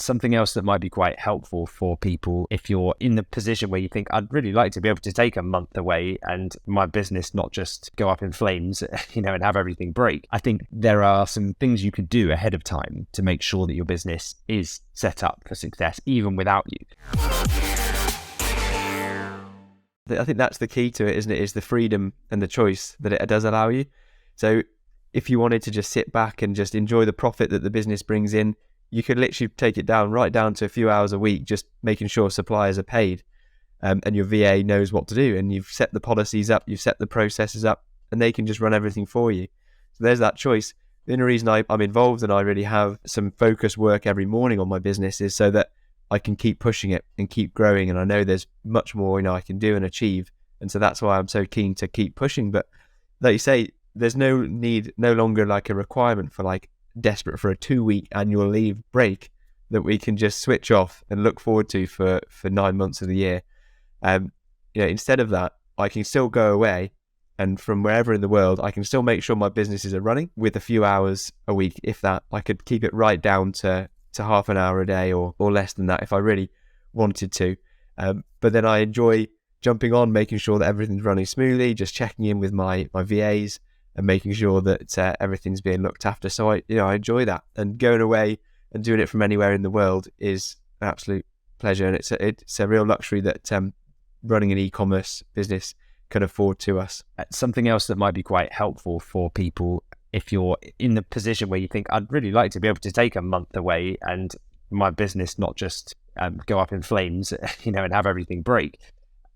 Something else that might be quite helpful for people if you're in the position where you think, I'd really like to be able to take a month away and my business not just go up in flames, and have everything break. I think there are some things you could do ahead of time to make sure that your business is set up for success, even without you. I think that's the key to it, isn't it? Is the freedom and the choice that it does allow you. So if you wanted to just sit back and just enjoy the profit that the business brings in, you could literally take it right down to a few hours a week, just making sure suppliers are paid, and your VA knows what to do, and you've set the policies up, you've set the processes up, and they can just run everything for you. So there's that choice. The only reason I'm involved and I really have some focused work every morning on my business is so that I can keep pushing it and keep growing, and I know there's much more I can do and achieve, and so that's why I'm so keen to keep pushing. But like you say, there's no longer like a requirement for like desperate for a 2-week annual leave break that we can just switch off and look forward to for 9 months of the year. Instead of that, I can still go away, and from wherever in the world, I can still make sure my businesses are running with a few hours a week. If that, I could keep it right down to half an hour a day or less than that if I really wanted to. But then I enjoy jumping on, making sure that everything's running smoothly, just checking in with my VAs and making sure that everything's being looked after. So I enjoy that, and going away and doing it from anywhere in the world is an absolute pleasure, and it's a real luxury that running an e-commerce business can afford to us. Something else that might be quite helpful for people if you're in the position where you think, I'd really like to be able to take a month away and my business not just go up in flames, and have everything break.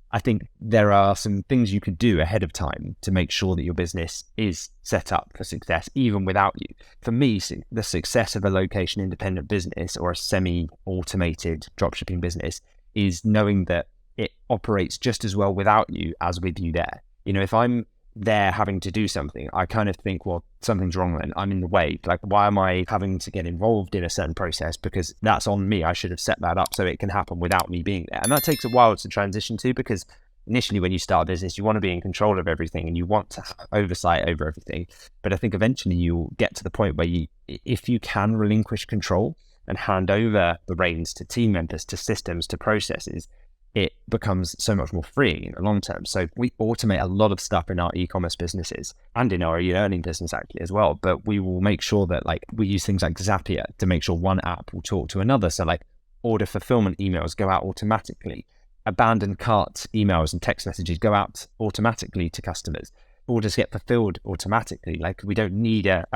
I think there are some things you could do ahead of time to make sure that your business is set up for success, even without you. For me, the success of a location independent business or a semi-automated dropshipping business is knowing that it operates just as well without you as with you there. If I'm there having to do something, I kind of think, well, something's wrong then. I'm in the way. Like, why am I having to get involved in a certain process? Because that's on me. I should have set that up so it can happen without me being there. And that takes a while to transition to, because initially when you start a business, you want to be in control of everything and you want to have oversight over everything. But I think eventually you'll get to the point where if you can relinquish control and hand over the reins to team members, to systems, to processes, it becomes so much more freeing in the long term. So we automate a lot of stuff in our e-commerce businesses and in our e-learning business actually as well. But we will make sure that we use things like Zapier to make sure one app will talk to another. So order fulfillment emails go out automatically. Abandoned cart emails and text messages go out automatically to customers. Orders get fulfilled automatically. We don't need a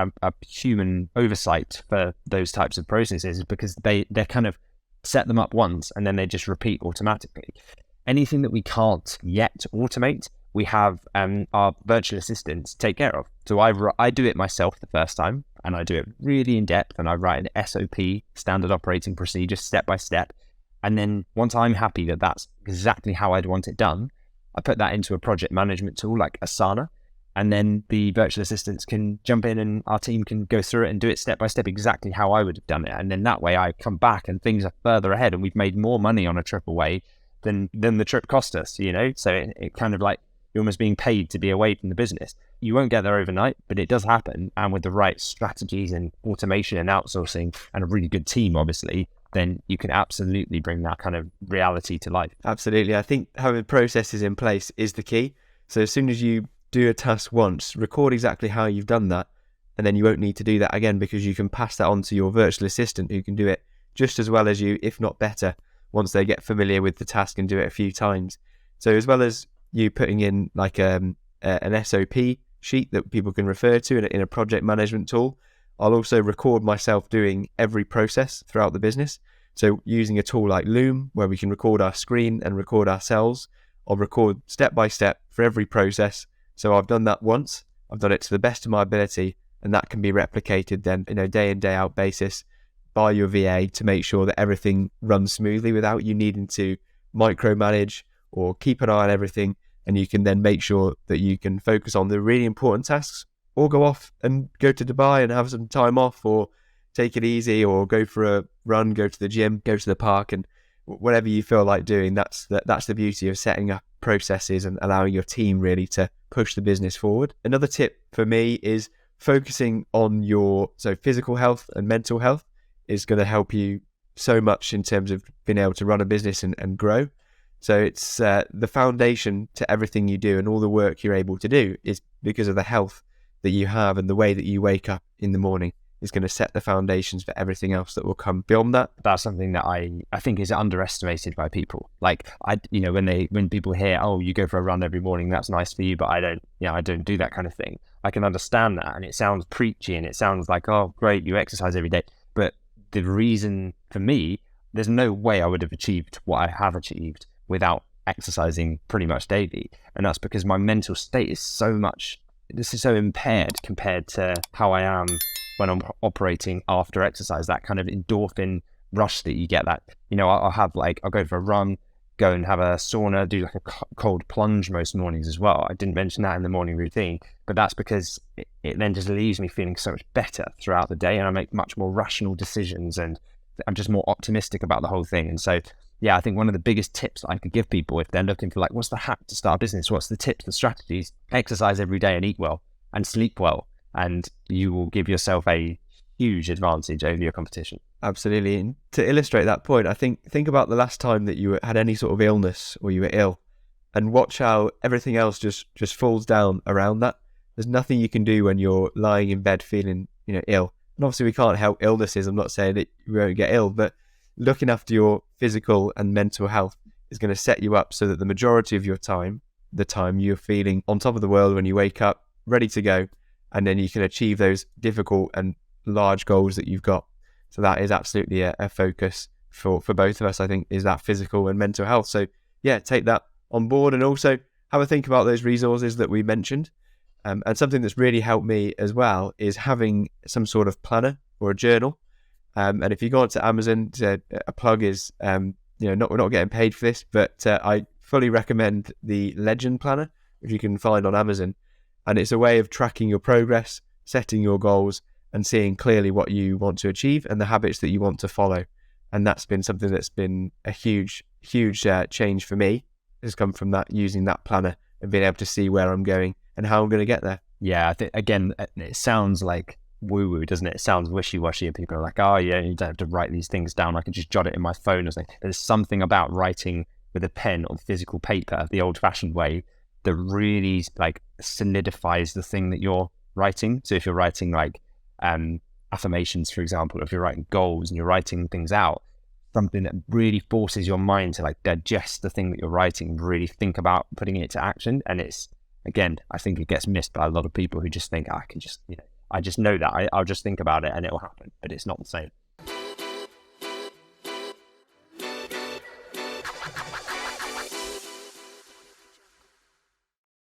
human oversight for those types of processes, because they're kind of set them up once and then they just repeat automatically. Anything that we can't yet automate, we have our virtual assistants take care of. So I do it myself the first time, and I do it really in depth, and I write an SOP, standard operating procedure, step by step. And then once I'm happy that that's exactly how I'd want it done, I put that into a project management tool like Asana, and then the virtual assistants can jump in and our team can go through it and do it step by step exactly how I would have done it. And then that way I come back and things are further ahead, and we've made more money on a trip away than the trip cost us, So it kind of you're almost being paid to be away from the business. You won't get there overnight, but it does happen. And with the right strategies and automation and outsourcing and a really good team, obviously, then you can absolutely bring that kind of reality to life. Absolutely. I think having processes in place is the key. So as soon as you do a task once, record exactly how you've done that, and then you won't need to do that again, because you can pass that on to your virtual assistant, who can do it just as well as you, if not better, once they get familiar with the task and do it a few times. So as well as you putting in an SOP sheet that people can refer to in a project management tool, I'll also record myself doing every process throughout the business. So using a tool like Loom, where we can record our screen and record ourselves, I'll record step by step for every process. So I've done that once, I've done it to the best of my ability, and that can be replicated then day in, day out basis by your VA to make sure that everything runs smoothly without you needing to micromanage or keep an eye on everything. And you can then make sure that you can focus on the really important tasks, or go off and go to Dubai and have some time off, or take it easy, or go for a run, go to the gym, go to the park, and whatever you feel like doing. That's the beauty of setting up processes and allowing your team really to push the business forward. Another tip for me is focusing on your physical health and mental health is going to help you so much in terms of being able to run a business and grow. So it's the foundation to everything you do, and all the work you're able to do is because of the health that you have, and the way that you wake up in the morning is going to set the foundations for everything else that will come beyond that. That's something that I think is underestimated by people. Like, when people hear, oh, you go for a run every morning, that's nice for you, but I don't do that kind of thing. I can understand that, and it sounds preachy, and it sounds like, oh, great, you exercise every day. But the reason for me, there's no way I would have achieved what I have achieved without exercising pretty much daily. And that's because my mental state is so impaired compared to how I am when I'm operating after exercise. That kind of endorphin rush that you get, that, I'll go for a run, go and have a sauna, do like a cold plunge most mornings as well. I didn't mention that in the morning routine, but that's because it then just leaves me feeling so much better throughout the day, and I make much more rational decisions, and I'm just more optimistic about the whole thing. And so, yeah, I think one of the biggest tips I could give people if they're looking for, like, what's the hack to start a business? What's the tips, the strategies? Exercise every day and eat well and sleep well, and you will give yourself a huge advantage over your competition. Absolutely. And to illustrate that point, I think about the last time that you had any sort of illness or you were ill, and watch how everything else just falls down around that. There's nothing you can do when you're lying in bed feeling, ill. And obviously we can't help illnesses. I'm not saying that you won't get ill, but looking after your physical and mental health is going to set you up so that the majority of your time, the time you're feeling on top of the world when you wake up, ready to go, and then you can achieve those difficult and large goals that you've got. So that is absolutely a focus for both of us, I think, is that physical and mental health. So yeah, take that on board, and also have a think about those resources that we mentioned. And something that's really helped me as well is having some sort of planner or a journal. And if you go onto Amazon, a plug is, we're not getting paid for this, but I fully recommend the Legend Planner, which you can find on Amazon. And it's a way of tracking your progress, setting your goals, and seeing clearly what you want to achieve and the habits that you want to follow. And that's been something that's been a huge change for me. It's come from that, using that planner and being able to see where I'm going and how I'm going to get there. Yeah, I think, again, it sounds like woo-woo, doesn't it? It sounds wishy-washy, and people are like, oh yeah, you don't have to write these things down, I can just jot it in my phone or something. There's something about writing with a pen on physical paper, the old-fashioned way, that really like solidifies the thing that you're writing. So if you're writing like affirmations, for example, if you're writing goals and you're writing things out, something that really forces your mind to like digest the thing that you're writing, really think about putting it to action. And it's, again, I think it gets missed by a lot of people who just think, I just know that I'll just think about it and it'll happen, but it's not the same.